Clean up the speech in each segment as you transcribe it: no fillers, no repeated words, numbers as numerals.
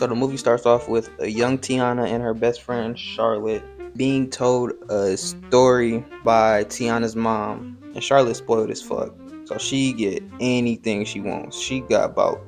So the movie starts off with a young Tiana and her best friend Charlotte being told a story by Tiana's mom. And Charlotte's spoiled as fuck. So she get anything she wants. She got about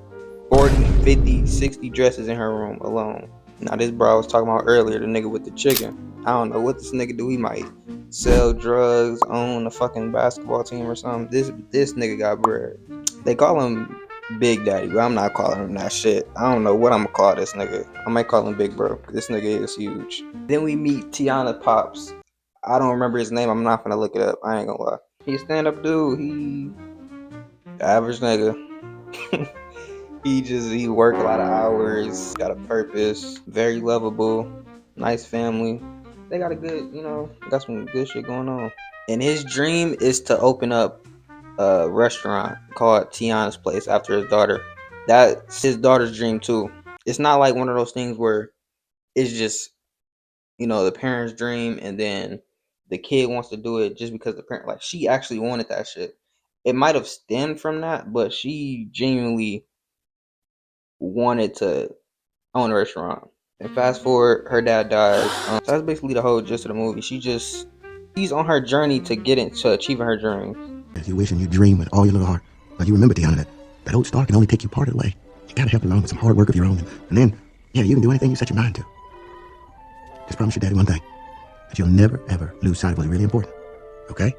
40, 50, 60 dresses in her room alone. Now this bro I was talking about earlier, the nigga with the chicken. I don't know what this nigga do. He might sell drugs, own a fucking basketball team or something. This nigga got bread. They call him Big Daddy, but I'm not calling him that shit. I don't know what I'm gonna call this nigga. I might call him Big Bro. This nigga is huge. Then we meet Tiana Pops. I don't remember his name. I'm not gonna look it up. I ain't gonna lie. He a stand-up dude. He average nigga. he work a lot of hours. Got a purpose. Very lovable. Nice family. They got a good, got some good shit going on. And his dream is to open up a restaurant called Tiana's Place after his daughter. That's his daughter's dream too. It's not like one of those things where it's just, the parents' dream and then the kid wants to do it just because the parent, like, she actually wanted that shit. It might have stemmed from that, but she genuinely wanted to own a restaurant. And fast forward, her dad dies. So that's basically the whole gist of the movie. She's on her journey to get into achieving her dreams. As you wish and you dream with all your little heart. But you remember, Tiana, that old star can only take you part of the way. You gotta help it along with some hard work of your own. And then, yeah, you can do anything you set your mind to. Just promise your daddy one thing. That you'll never, ever lose sight of what's really important. Okay?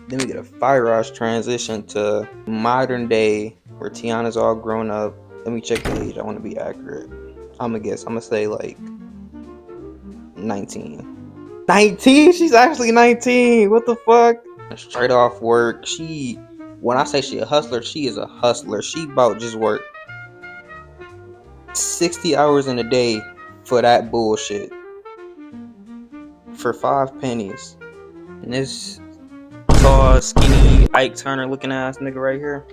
Then we get a fire rush transition to modern day where Tiana's all grown up. Let me check the age. I want to be accurate. I'm gonna say like 19. 19? She's actually 19. What the fuck? Straight off work. When I say she a hustler, she is a hustler. She about just work 60 hours in a day for that bullshit. For 5 pennies. And this tall, skinny, Ike Turner looking ass nigga right here,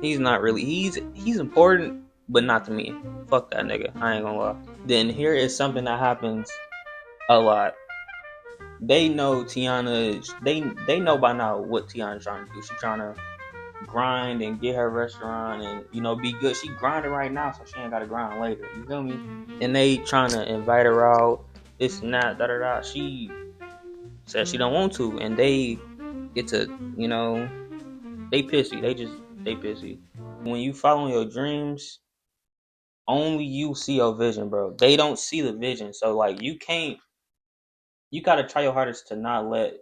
he's not really, he's important, but not to me. Fuck that nigga, I ain't gonna lie. Then here is something that happens a lot. They know Tiana, they know by now what Tiana's trying to do. She's trying to grind and get her restaurant and be good. She grinding right now, so she ain't gotta grind later. You feel me? And they trying to invite her out, this and that, da da da. She said she don't want to, and they get to, they pissy. They pissy. When you following your dreams, only you see your vision, bro. They don't see the vision, so like you gotta try your hardest to not let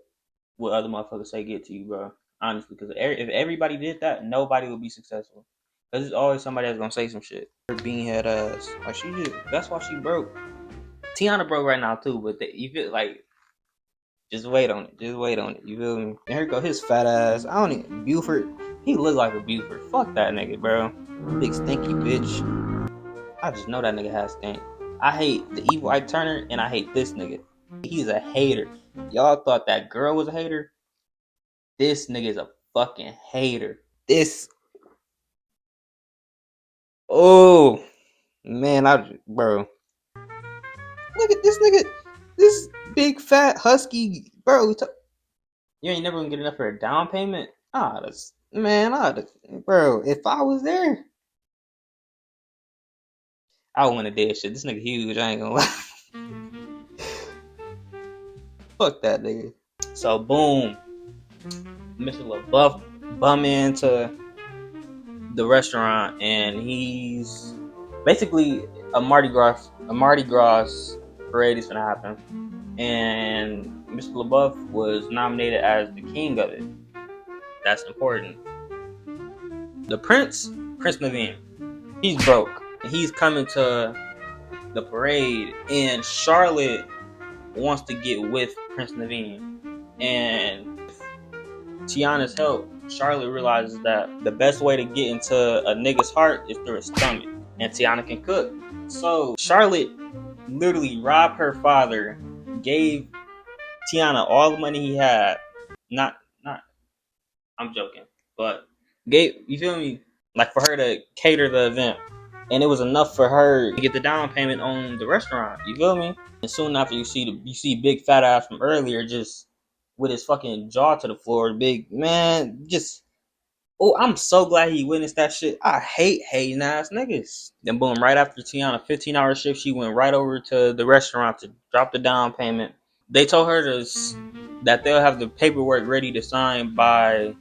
what other motherfuckers say get to you, bro. Honestly, because if everybody did that, nobody would be successful. Cause there's always somebody that's gonna say some shit. Her beanhead ass, like that's why she broke. Tiana broke right now too, but you feel like, just wait on it. Just wait on it. You feel me? And here go his fat ass. I don't even Buford. He look like a Buford. Fuck that nigga, bro. Big stinky bitch. I just know that nigga has stink. I hate the evil Ike Turner, and I hate this nigga. He's a hater. Y'all thought that girl was a hater? This nigga is a fucking hater. Oh man, bro. Look at this nigga. This big fat husky, bro. You ain't never gonna get enough for a down payment? Bro, if I was there, I would want to dead shit. This nigga huge, I ain't gonna lie. Fuck that nigga. So boom, Mr. LaBeouf bum into the restaurant, and he's basically a Mardi Gras parade is gonna happen, and Mr. LaBeouf was nominated as the king of it. That's important. The Prince Naveen, he's broke. He's coming to the parade, and Charlotte wants to get with Prince Naveen. And with Tiana's help, Charlotte realizes that the best way to get into a nigga's heart is through his stomach. And Tiana can cook. So Charlotte literally robbed her father, gave Tiana all the money he had. Not I'm joking. But you feel me? Like for her to cater the event. And it was enough for her to get the down payment on the restaurant. You feel me? And soon after you see big fat ass from earlier just with his fucking jaw to the floor, big man, just Oh, I'm so glad he witnessed that shit. I hate hating ass niggas. Then boom, right after Tiana 15-hour shift, she went right over to the restaurant to drop the down payment. They told her that they'll have the paperwork ready to sign by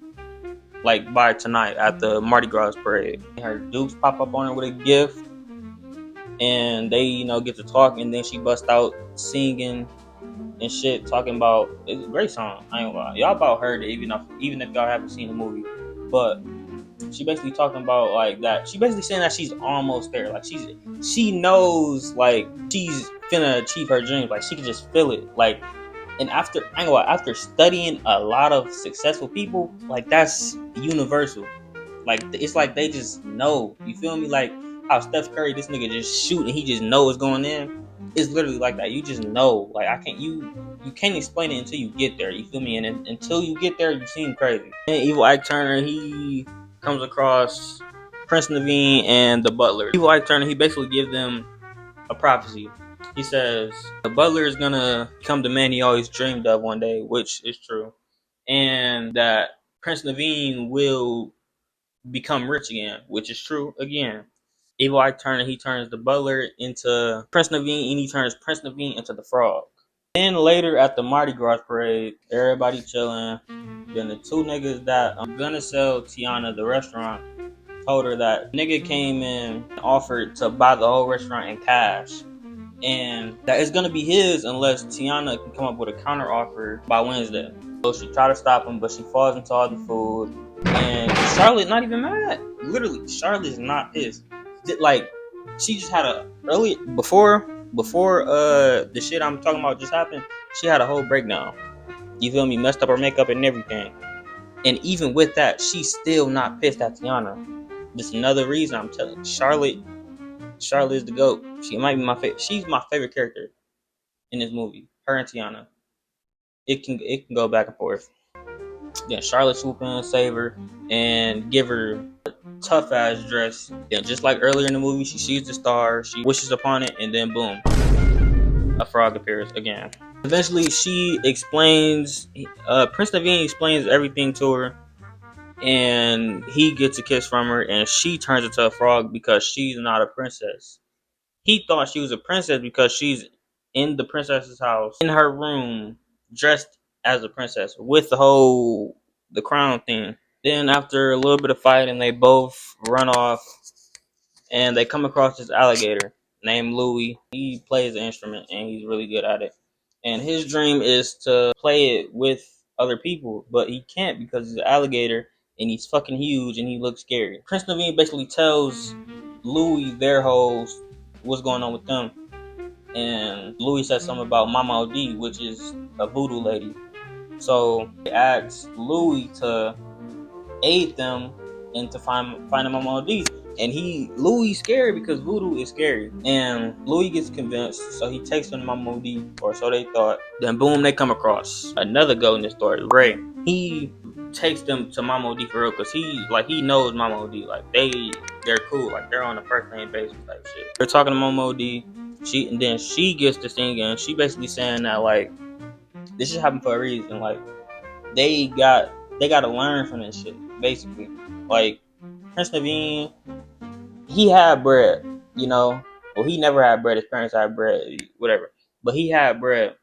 tonight at the Mardi Gras parade. Her dukes pop up on her with a gift, and they get to talk, and then she bust out singing and shit, talking about it's a great song. I ain't gonna lie, y'all about heard it even if y'all haven't seen the movie, but she basically talking about like that. She basically saying that she's almost there. Like she knows like she's finna achieve her dreams. Like she can just feel it. Like, and after I ain't gonna lie, after studying a lot of successful people, like that's universal. Like it's like they just know. You feel me? Like how Steph Curry, this nigga just shoot and he just knows going in. It's literally like that. You just know. Like you can't explain it until you get there. You feel me? And until you get there, you seem crazy. And Evil Ike Turner, he comes across Prince Naveen and the Butler. Evil Ike Turner, he basically gives them a prophecy. He says the Butler is gonna become the man he always dreamed of one day, which is true, and that Prince Naveen will become rich again, which is true again. Evil Ike Turner, he turns the Butler into Prince Naveen, and he turns Prince Naveen into the Frog. Then later at the Mardi Gras parade, everybody chilling. Then the two niggas that gonna sell Tiana the restaurant told her that nigga came in and offered to buy the whole restaurant in cash, and that it's gonna be his unless Tiana can come up with a counter offer by Wednesday. So she tried to stop him, but she falls into all the food. And Charlotte not even mad. Literally, Charlotte's not pissed. Like, she just had a early before the shit I'm talking about just happened. She had a whole breakdown. You feel me? Messed up her makeup and everything. And even with that, she's still not pissed at Tiana. This is another reason I'm telling you, Charlotte is the GOAT. She might be my favorite. She's my favorite character in this movie. Her and Tiana. It can go back and forth. Then Charlotte swoop in, save her, and give her a tough ass dress. Then just like earlier in the movie, she sees the star, she wishes upon it, and then boom, a frog appears again. Eventually, she explains. Prince Naveen explains everything to her, and he gets a kiss from her, and she turns into a frog because she's not a princess. He thought she was a princess because she's in the princess's house, in her room, dressed as a princess with the crown thing. Then after a little bit of fighting, they both run off, and they come across this alligator named Louis. He plays the instrument and he's really good at it. And his dream is to play it with other people, but he can't because he's an alligator and he's fucking huge and he looks scary. Prince Naveen basically tells Louis their hoes what's going on with them. And Louis says something about Mama OD, which is a voodoo lady. So he asks Louis to aid them and to find Mama OD. And Louis scared because voodoo is scary. And Louis gets convinced, so he takes them to Mama OD, or so they thought. Then boom, they come across another goat in the story, Ray. He takes them to Mama OD for real, because he knows Mama OD. Like they're cool, like they're on a first name basis type shit. They're talking to Mama OD. She gets to singing, and she basically saying that like this should happen for a reason. Like they got to learn from this shit, basically. Like Prince Naveen, he had bread, well, he never had bread. His parents had bread, whatever. But he had bread,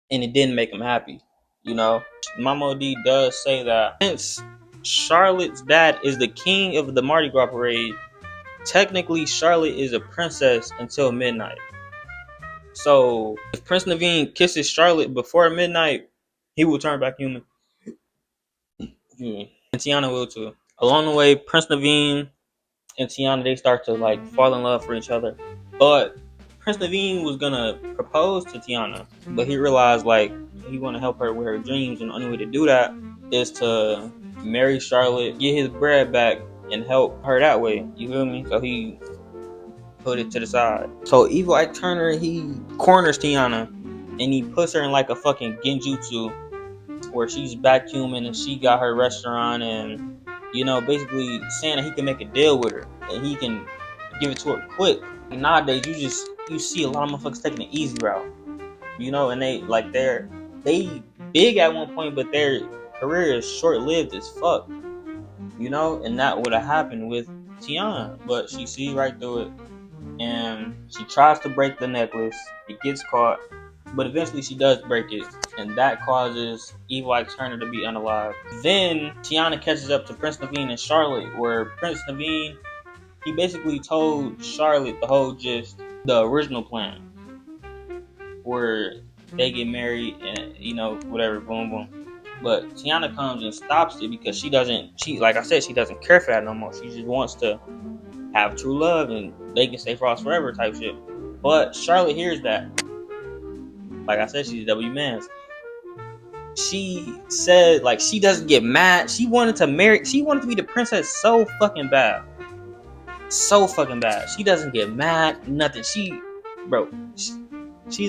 and it didn't make him happy, Mama D does say that since Charlotte's dad is the king of the Mardi Gras parade, technically Charlotte is a princess until midnight. So if Prince Naveen kisses Charlotte before midnight, he will turn back human. And Tiana will too. Along the way, Prince Naveen and Tiana, they start to like fall in love for each other. But Prince Naveen was gonna propose to Tiana, but he realized like he wanna help her with her dreams, and the only way to do that is to marry Charlotte, get his bread back, and help her that way. You feel me? So he put it to the side. So Evil Ike Turner, he corners Tiana and he puts her in like a fucking genjutsu where she's back human and she got her restaurant, and basically saying that he can make a deal with her and he can give it to her quick. Nowadays, you see a lot of motherfuckers taking the easy route, and they big at one point, but their career is short lived as fuck. you know, and that would have happened with Tiana, but she sees right through it, and she tries to break the necklace. It gets caught, but eventually she does break it, and that causes Evil Ike Turner to be unalive. Then Tiana catches up to Prince Naveen and Charlotte, where Prince Naveen, he basically told Charlotte the whole gist, the original plan, where they get married and, you know, whatever, boom boom. But Tiana comes and stops it because like I said, she doesn't care for that no more. She just wants to have true love and they can stay frost forever type shit. But Charlotte hears that. Like I said, she's W Mans. She said, like, she doesn't get mad. She wanted to be the princess so fucking bad. So fucking bad. She doesn't get mad, nothing. She's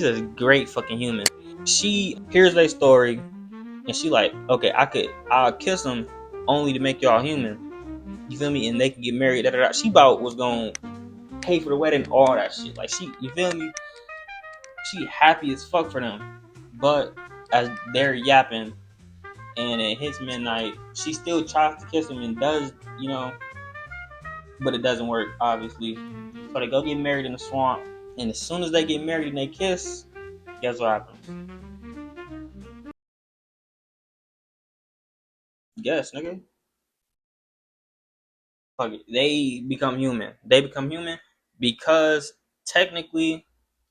a great fucking human. She hears their story and she like, okay, I'll kiss him only to make y'all human. You feel me? And they can get married. Da, da, da. She about was gonna pay for the wedding, all that shit. Like, you feel me? She happy as fuck for them. But as they're yapping and it hits midnight, she still tries to kiss him and does, you know, but it doesn't work, obviously. So they go get married in the swamp. And as soon as they get married and they kiss, guess what happens? Guess, nigga. Fuck it. They become human. They become human because technically,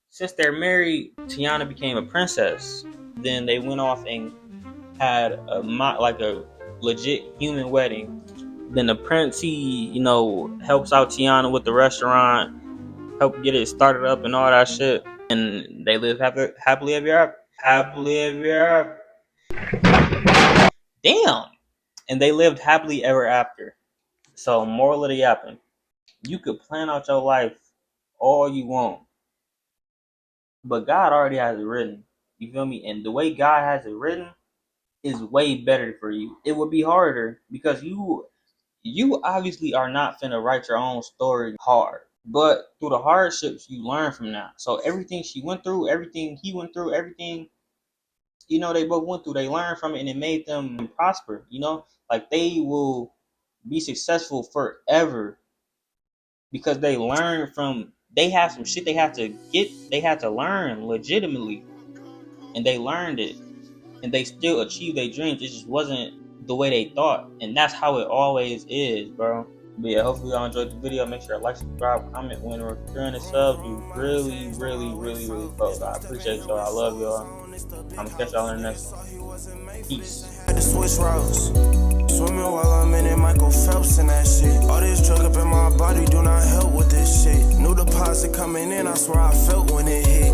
since they're married, Tiana became a princess. Then they went off and had a legit human wedding. Then the prince, he, you know, helps out Tiana with the restaurant, help get it started up and all that shit. And they live happily ever after. Happily ever after. Damn. And they lived happily ever after. So, moral of the yapping, you could plan out your life all you want, but God already has it written. You feel me? And the way God has it written is way better for you. It would be harder because you obviously are not finna write your own story hard. But through the hardships, you learn from that. So everything she went through, everything he went through, everything, you know, they both went through, they learned from it and it made them prosper, you know? Like, they will be successful forever because they had some shit they had to learn legitimately, and they learned it, and they still achieved their dreams. It just wasn't the way they thought, and that's how it always is, bro. But yeah, hopefully y'all enjoyed the video. Make sure to like, subscribe, comment, when we're doing the subs. You really, really, really, really close. I appreciate y'all. I love y'all. I'm gonna catch y'all in the next one. Peace. Had to switch routes. Swimming while I'm in it, Michael Phelps and that shit. All this drug up in my body do not help with this shit. New deposit coming in, I swear I felt when it hit.